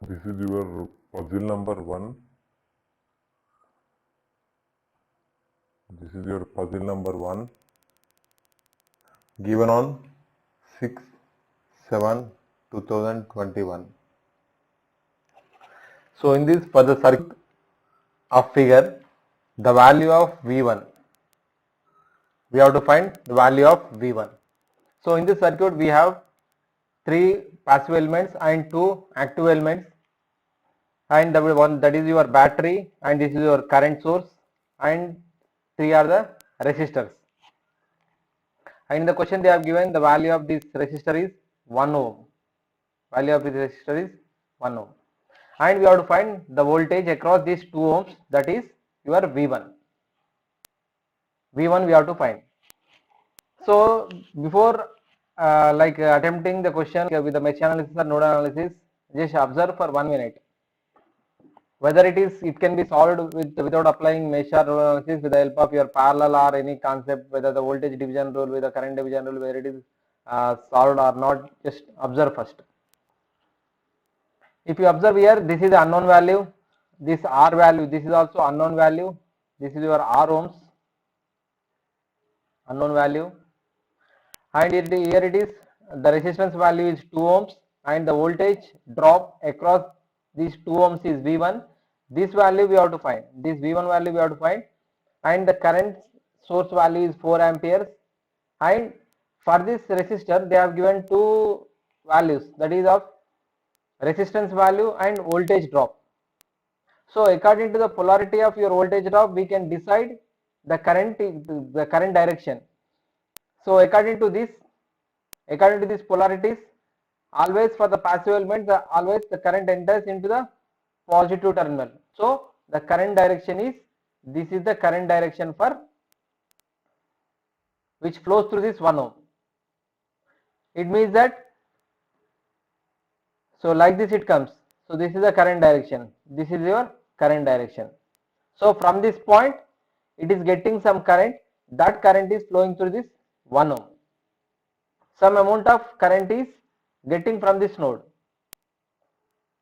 This is your puzzle number 1. This is your puzzle number 1 given on 6/7/2021. So in this, for the circuit of figure, the value of V1, we have to find the value of V1. So in this circuit we have 3 passive elements and 2 active elements, and the one that is your battery, and this is your current source, and 3 are the resistors. And in the question they have given the value of this resistor is 1 ohm. Value of this resistor is 1 ohm. And we have to find the voltage across these 2 ohms, that is your V1. V1 we have to find. So before attempting the question with the mesh analysis or node analysis, just observe for 1 minute whether it can be solved without applying mesh or node analysis with the help of your parallel or any concept, whether the voltage division rule with the current division rule, whether it is solved or not. Just observe first. If you observe here, this is the unknown value, this R value, this is also unknown value, this is your R ohms, unknown value, and here it is, the resistance value is 2 ohms, and the voltage drop across these 2 ohms is V1. This value we have to find, this V1 value we have to find, and the current source value is 4 amperes, and for this resistor they have given 2 values, that is of resistance value and voltage drop. So according to the polarity of your voltage drop, we can decide the current direction. So according to these polarities, always for the passive element, always the current enters into the positive terminal. So the current direction is, this is the current direction for which flows through this 1 ohm. It means that, so like this it comes. So this is the current direction. This is your current direction. So from this point, it is getting some current. That current is flowing through this 1 ohm. Some amount of current is getting from this node.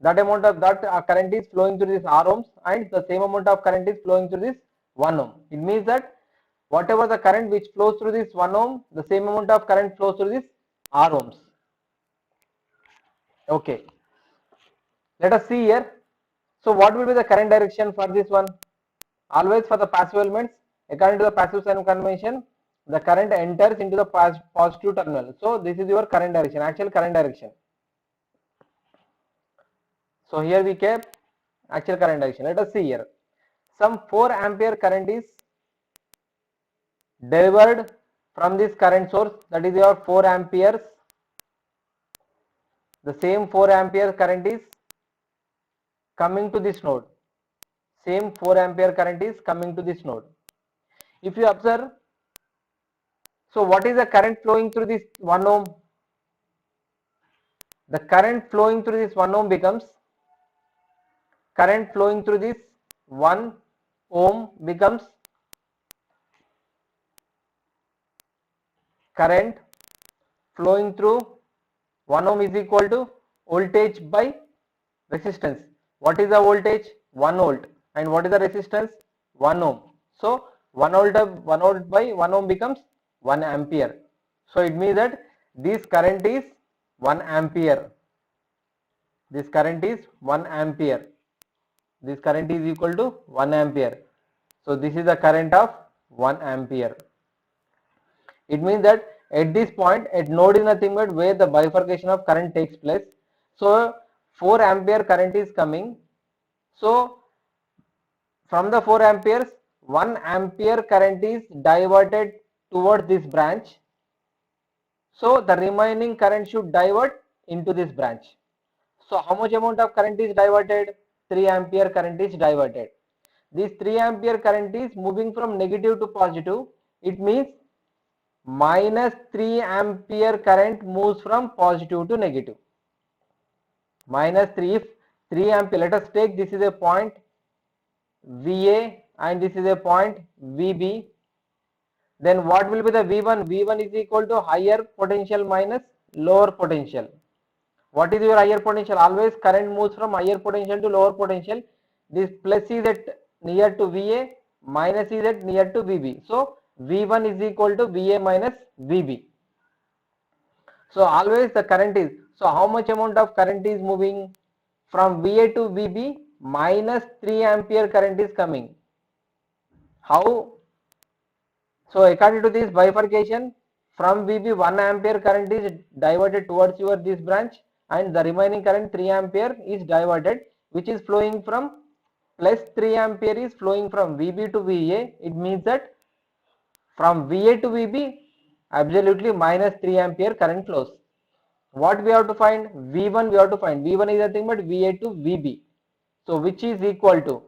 That amount of current is flowing through this R ohms, and the same amount of current is flowing through this 1 ohm. It means that whatever the current which flows through this 1 ohm, the same amount of current flows through this R ohms. Okay. Let us see here. So what will be the current direction for this one? Always for the passive elements, according to the passive sign convention, the current enters into the positive terminal. So this is your current direction, actual current direction. So here we kept actual current direction. Let us see here. Some 4 ampere current is delivered from this current source, that is your 4 amperes. The same 4 ampere current is coming to this node. Same 4 ampere current is coming to this node. If you observe, so what is the current flowing through this 1 ohm? The current flowing through this 1 ohm becomes, current flowing through this 1 ohm becomes current flowing through 1 ohm is equal to voltage by resistance. What is the voltage? 1 volt. And what is the resistance? 1 ohm. So 1 volt by 1 ohm becomes 1 ampere. So it means that this current is 1 ampere. This current is 1 ampere. This current is equal to 1 ampere. So this is the current of 1 ampere. It means that at this point, at node is nothing but where the bifurcation of current takes place. So 4 ampere current is coming. So from the 4 amperes, 1 ampere current is diverted towards this branch. So the remaining current should divert into this branch. So how much amount of current is diverted? 3 ampere current is diverted. This 3 ampere current is moving from negative to positive. It means minus 3 ampere current moves from positive to negative. Minus 3, if 3 ampere, let us take this is a point VA and this is a point VB. Then what will be the V1? V1 is equal to higher potential minus lower potential. What is your higher potential? Always current moves from higher potential to lower potential. This plus is at near to VA, minus is at near to VB. So V1 is equal to VA minus VB. So always the current is, so how much amount of current is moving from VA to VB? Minus 3 ampere current is coming. How? So according to this bifurcation, from VB 1 ampere current is diverted towards your this branch, and the remaining current 3 ampere is diverted, which is flowing from plus 3 ampere is flowing from VB to VA. It means that from VA to VB absolutely minus 3 ampere current flows. What we have to find? V1 we have to find. V1 is nothing but VA to VB. So which is equal to,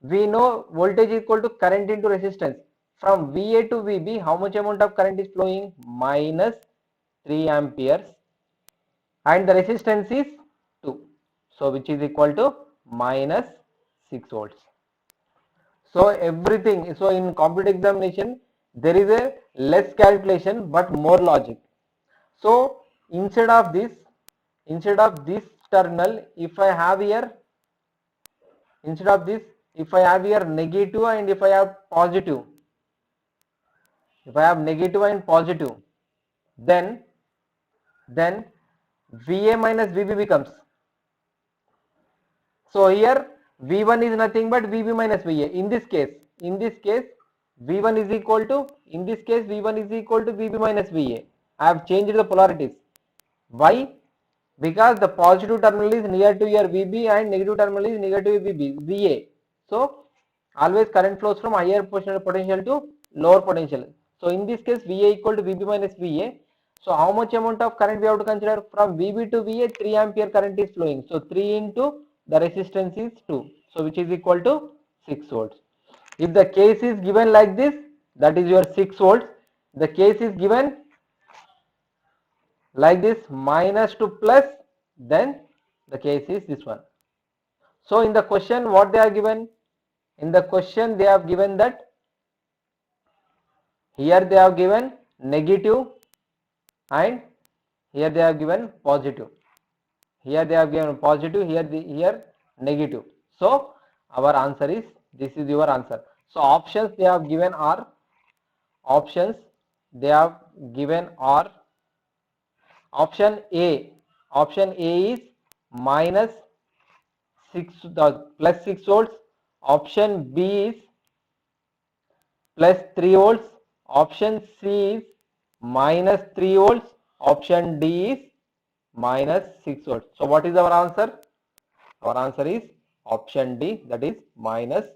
we know voltage is equal to current into resistance. From VA to VB, how much amount of current is flowing? Minus 3 amperes, and the resistance is 2. So which is equal to minus 6 volts. So everything, so in competitive examination, there is a less calculation but more logic. So instead of this terminal, if I have here, instead of this, if I have here negative and if I have positive, if I have negative and positive, then VA minus VB becomes, so here V1 is nothing but VB minus VA. In this case V1 is equal to, in this case V1 is equal to VB minus VA. I have changed the polarities. Why? Because the positive terminal is near to your VB and negative terminal is near to VA. So always current flows from higher potential to lower potential. So in this case VA equal to VB minus VA. So how much amount of current we have to consider? From VB to VA 3 ampere current is flowing. So 3 into the resistance is 2. So which is equal to 6 volts. If the case is given like this, that is your 6 volts. The case is given like this, minus to plus, then the case is this one. So in the question what they are given? In the question they have given that, here they have given negative and here they have given positive. Here they have given positive, here negative. So our answer is, this is your answer. So options they have given are, option A. Option A is minus 6 plus 6 volts. Option B is plus 3 volts. Option C is minus 3 volts. Option D is minus 6 volts. So what is our answer? Our answer is option D, that is minus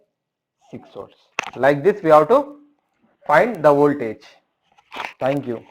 6 volts. Like this we have to find the voltage. Thank you.